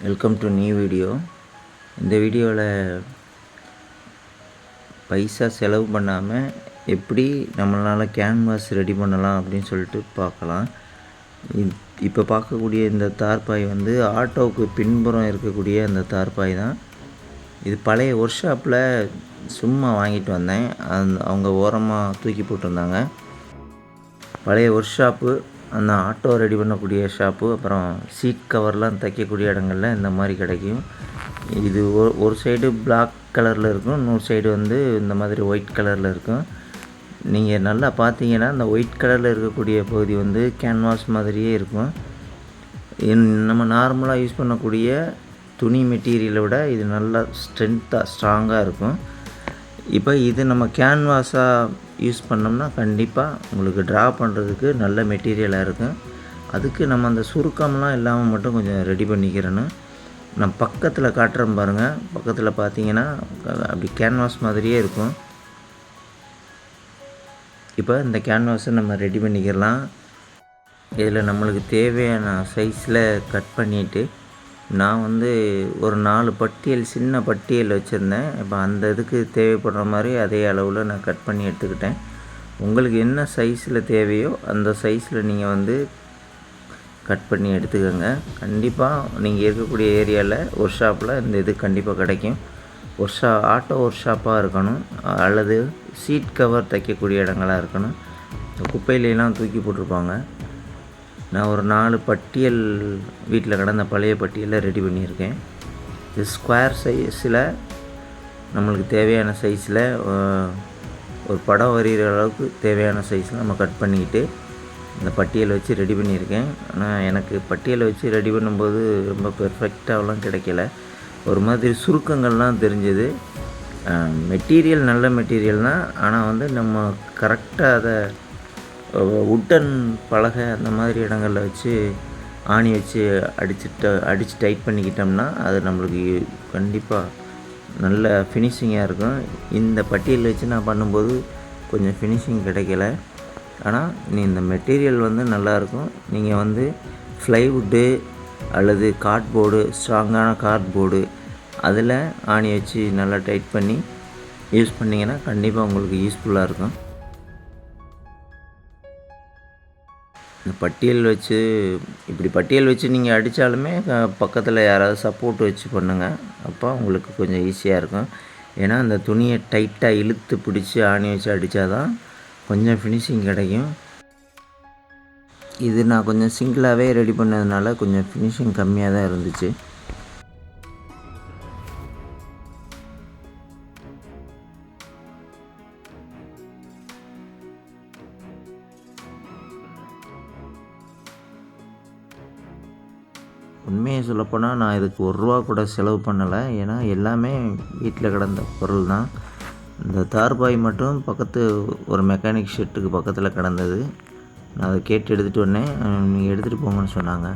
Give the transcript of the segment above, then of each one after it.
Welcome to new video. இந்த வீடியோவில் பைசா செலவு பண்ணாமல் எப்படி நம்மளால் கேன்வாஸ் ரெடி பண்ணலாம் அப்படின்னு சொல்லிட்டு பார்க்கலாம். இப்போ பார்க்கக்கூடிய இந்த தார்பாய் வந்து ஆட்டோவுக்கு பின்புறம் இருக்கக்கூடிய அந்த தார்பாய் தான். இது பழைய ஒர்க் ஷாப்பில் சும்மா வாங்கிட்டு வந்தேன். அவங்க ஓரமாக தூக்கி போட்டிருந்தாங்க. பழைய ஒர்க் ஷாப்பு, அந்த ஆட்டோ ரெடி பண்ணக்கூடிய ஷாப்பு, அப்புறம் சீட் கவர்லாம் தைக்கக்கூடிய இடங்களில் இந்த மாதிரி கிடைக்கும். இது ஒரு சைடு பிளாக் கலரில் இருக்கும், இன்னொரு சைடு வந்து இந்த மாதிரி ஒயிட் கலரில் இருக்கும். நீங்கள் நல்லா பார்த்தீங்கன்னா இந்த ஒயிட் கலரில் இருக்கக்கூடிய பகுதி வந்து கேன்வாஸ் மாதிரியே இருக்கும். நம்ம நார்மலாக யூஸ் பண்ணக்கூடிய துணி மெட்டீரியலை விட இது நல்லா ஸ்ட்ராங்காக இருக்கும். இப்போ இது நம்ம கேன்வாஸாக யூஸ் பண்ணோம்னா கண்டிப்பாக உங்களுக்கு ட்ரா பண்ணுறதுக்கு நல்ல மெட்டீரியலாக இருக்கும். அதுக்கு நம்ம அந்த சுருக்கம்லாம் இல்லாமல் மட்டும் கொஞ்சம் ரெடி பண்ணிக்கிறேன்னு நான் பக்கத்தில் காட்டுறேன் பாருங்கள். பக்கத்தில் பார்த்தீங்கன்னா அப்படி கேன்வாஸ் மாதிரியே இருக்கும். இப்போ இந்த கேன்வாஸை நம்ம ரெடி பண்ணிக்கிறலாம். இதில் நம்மளுக்கு தேவையான சைஸில் கட் பண்ணிவிட்டு நான் வந்து ஒரு 4 பட்டியல், சின்ன பட்டியல் வச்சுருந்தேன். இப்போ அந்த இதுக்கு தேவைப்படுற மாதிரி அதே அளவில் நான் கட் பண்ணி எடுத்துக்கிட்டேன். உங்களுக்கு என்ன சைஸில் தேவையோ அந்த சைஸில் நீங்கள் வந்து கட் பண்ணி எடுத்துக்கோங்க. கண்டிப்பாக நீங்கள் இருக்கக்கூடிய ஏரியாவில் ஒர்க் ஷாப்பில் இந்த இது கண்டிப்பாக கிடைக்கும். ஆட்டோ ஒர்க் ஷாப்பாக இருக்கணும், அல்லது சீட் கவர் தைக்கக்கூடிய இடங்களாக இருக்கணும். குப்பையிலலாம் தூக்கி போட்டிருப்பாங்க. நான் ஒரு 4 பட்டியல் வீட்டில் கிடந்த பழைய பட்டியலில் ரெடி பண்ணியிருக்கேன். இது ஸ்கொயர் சைஸில் நம்மளுக்கு தேவையான சைஸில் ஒரு படம் வரைகிற அளவுக்கு தேவையான சைஸில் நம்ம கட் பண்ணிக்கிட்டு இந்த பட்டியலை வச்சு ரெடி பண்ணியிருக்கேன். ஆனால் எனக்கு பட்டியலை வச்சு ரெடி பண்ணும்போது ரொம்ப பெர்ஃபெக்டாகலாம் கிடைக்கல. ஒரு மாதிரி சுருக்கங்கள்லாம் தெரிஞ்சது. மெட்டீரியல் நல்ல மெட்டீரியல் தான், ஆனால் வந்து நம்ம கரெக்டாக அதை உட்டன் பலகை அந்த மாதிரி இடங்களில் வச்சு ஆணி வச்சு அடித்து டைட் பண்ணிக்கிட்டோம்னா அது நம்மளுக்கு கண்டிப்பாக நல்ல ஃபினிஷிங்காக இருக்கும். இந்த பட்டியல் வச்சு நான் பண்ணும்போது கொஞ்சம் ஃபினிஷிங் கிடைக்கல. ஆனால் இந்த மெட்டீரியல் வந்து நல்லாயிருக்கும். நீங்கள் வந்து ஃப்ளைவுட்டு அல்லது கார்ட்போர்டு, ஸ்ட்ராங்கான கார்ட்போர்டு அதில் ஆணி வச்சு நல்லா டைட் பண்ணி யூஸ் பண்ணிங்கன்னா கண்டிப்பாக உங்களுக்கு யூஸ்ஃபுல்லாக இருக்கும். இந்த பட்டியல் வச்சு நீங்கள் அடித்தாலுமே பக்கத்தில் யாராவது சப்போர்ட் வச்சு பண்ணுங்கள். அப்போ உங்களுக்கு கொஞ்சம் ஈஸியாக இருக்கும். ஏன்னா அந்த துணியை டைட்டாக இழுத்து பிடிச்சி ஆணி வச்சு அடித்தா தான் கொஞ்சம் ஃபினிஷிங் கிடைக்கும். இது நான் கொஞ்சம் சிங்கிளாகவே ரெடி பண்ணதுனால கொஞ்சம் ஃபினிஷிங் கம்மியாக தான் இருந்துச்சு. உண்மையை சொல்லப்போனால் நான் இதுக்கு ₹1 கூட செலவு பண்ணலை. ஏன்னா எல்லாமே வீட்டில் கிடந்த பொருள் தான். இந்த தார்பாய் மட்டும் பக்கத்து ஒரு மெக்கானிக் ஷெட்டுக்கு பக்கத்தில் கிடந்தது. நான் அதை கேட்டு எடுத்துகிட்டு வந்தேன். நீங்கள் எடுத்துகிட்டு போங்கன்னு சொன்னாங்க.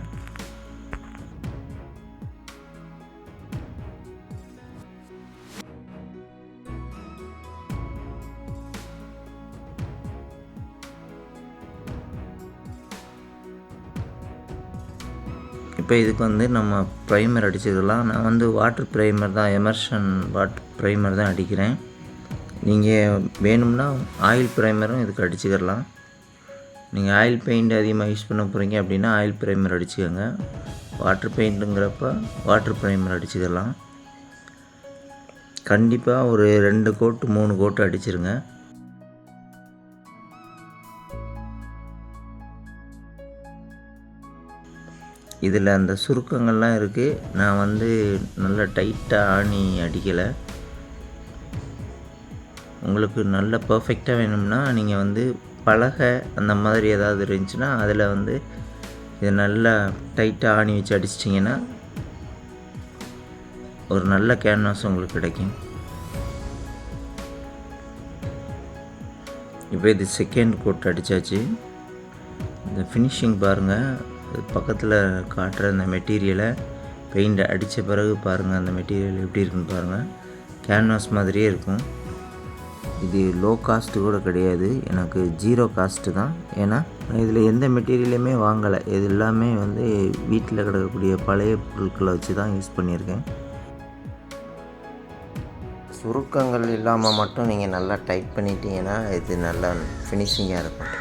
இப்போ இதுக்கு வந்து நம்ம ப்ரைமர் அடிச்சுக்கலாம். நான் வந்து வாட்டர் ப்ரைமர் தான், எமர்ஷன் வாட்டர் ப்ரைமர் தான் அடிக்கிறேன். நீங்கள் வேணும்னா ஆயில் ப்ரைமரும் இதுக்கு அடிச்சுக்கலாம். நீங்கள் ஆயில் பெயிண்ட் அதிகமாக யூஸ் பண்ண போகிறீங்க அப்படின்னா ஆயில் ப்ரைமர் அடிச்சுக்கோங்க. வாட்டர் பெயிண்ட்டுங்கிறப்ப வாட்டர் ப்ரைமர் அடிச்சுக்கலாம். கண்டிப்பாக ஒரு 2 கோட்டு 3 கோட்டு அடிச்சிருங்க. இதில் அந்த சுருக்கங்கள்லாம் இருக்குது. நான் வந்து நல்லா டைட்டாக ஆணி அடிக்கலை. உங்களுக்கு நல்ல பர்ஃபெக்டாக வேணும்னா நீங்கள் வந்து பலகை அந்த மாதிரி ஏதாவது இருந்துச்சுன்னா அதில் வந்து இதை நல்லா டைட்டாக ஆணி வச்சு அடிச்சிட்டிங்கன்னா ஒரு நல்ல கேன்வாஸ் உங்களுக்கு கிடைக்கும். இப்போ இது செகண்ட் கோட் அடித்தாச்சு. இந்த ஃபினிஷிங் பாருங்கள். பக்கத்தில் காட்டுற அந்த மெட்டீரியலை பெயிண்ட் அடித்த பிறகு பாருங்கள் அந்த மெட்டீரியல் எப்படி இருக்குன்னு பாருங்கள். கேன்வாஸ் மாதிரியே இருக்கும். இது லோ காஸ்ட்டு கூட கிடையாது, எனக்கு ஜீரோ காஸ்ட்டு தான். ஏன்னா இதில் எந்த மெட்டீரியலுமே வாங்கலை, இது எல்லாமே வந்து வீட்டில் கிடக்கக்கூடிய பழைய பொருட்களை வச்சு தான் யூஸ் பண்ணியிருக்கேன். சுருக்கங்கள் இல்லாமல் மட்டும் நீங்கள் நல்லா டைட் பண்ணிட்டீங்கன்னா இது நல்லா ஃபினிஷிங்காக இருக்கும்.